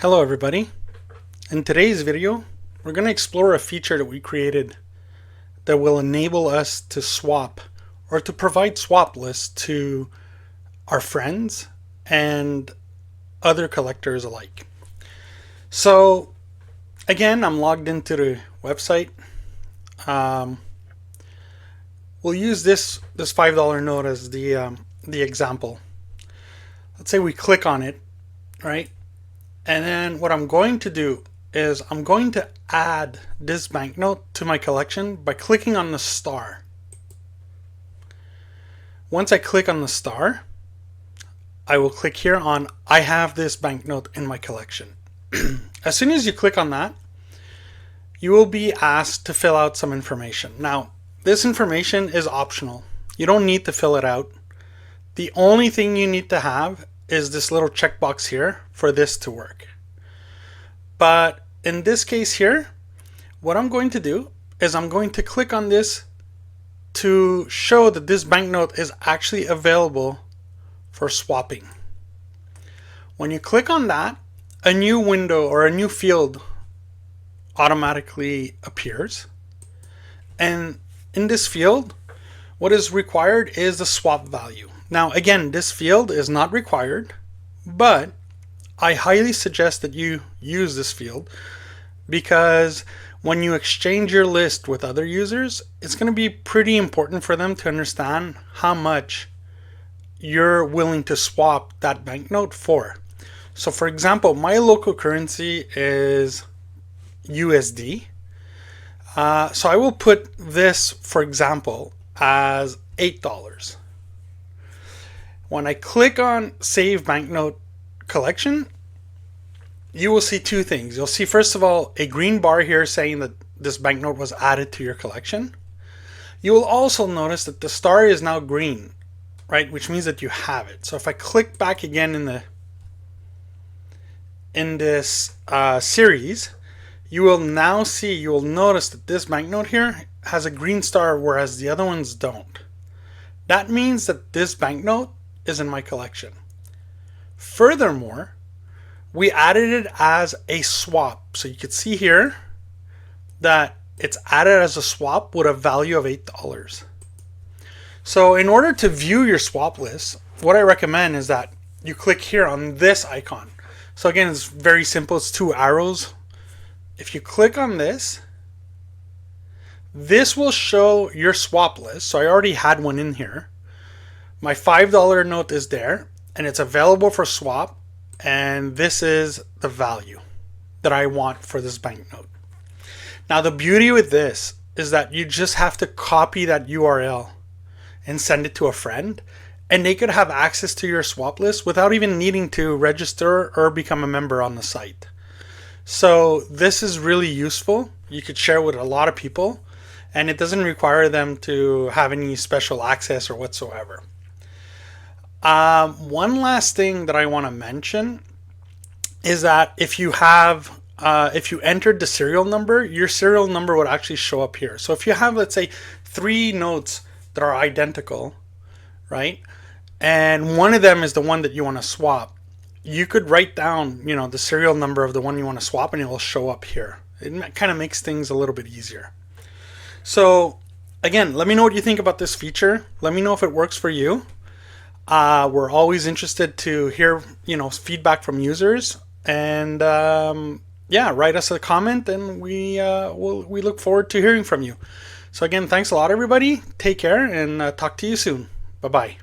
Hello everybody. In today's video, we're going to explore a feature that we created that will enable us to swap or to provide swap lists to our friends and other collectors alike. So again, I'm logged into the website. We'll use this $5 note as the example. Let's say we click on it, right? And then what I'm going to do is I'm going to add this banknote to my collection by clicking on the star. Once I click on the star, I will click here on I have this banknote in my collection. As soon as you click on that, you will be asked to fill out some information. Now, this information is optional. You don't need to fill it out. The only thing you need to have is this little checkbox here for this to work. But in this case here, what I'm going to do is I'm going to click on this to show that this banknote is actually available for swapping. When you click on that, a new window or a new field automatically appears. And in this field, what is required is the swap value. Now again, this field is not required, but I highly suggest that you use this field because when you exchange your list with other users, it's going to be pretty important for them to understand how much you're willing to swap that banknote for. So for example, my local currency is USD. So I will put this, for example, as $8. When I click on Save Banknote Collection, you will see two things. You'll see, first of all, a green bar here saying that this banknote was added to your collection. You will also notice that the star is now green, right? Which means that you have it. So if I click back again in this series, you will now see, you will notice that this banknote here has a green star, whereas the other ones don't. That means that this banknote is in my collection. Furthermore, we added it as a swap. So you can see here that it's added as a swap with a value of $8. So in order to view your swap list, what I recommend is that you click here on this icon. So again, it's very simple. It's two arrows. If you click on this, this will show your swap list. So I already had one in here. My $5 note is there and it's available for swap. And this is the value that I want for this banknote. Now the beauty with this is that you just have to copy that URL and send it to a friend, and they could have access to your swap list without even needing to register or become a member on the site. So this is really useful. You could share with a lot of people, and it doesn't require them to have any special access or whatsoever. One last thing that I want to mention is that if you entered the serial number, your serial number would actually show up here. So if you have, let's say, 3 notes that are identical, right? And one of them is the one that you want to swap. You could write down, the serial number of the one you want to swap, and it will show up here. It kind of makes things a little bit easier. So again, let me know what you think about this feature. Let me know if it works for you. We're always interested to hear, feedback from users, and yeah, write us a comment, and we look forward to hearing from you. So again, thanks a lot, everybody. Take care, and talk to you soon. Bye-bye.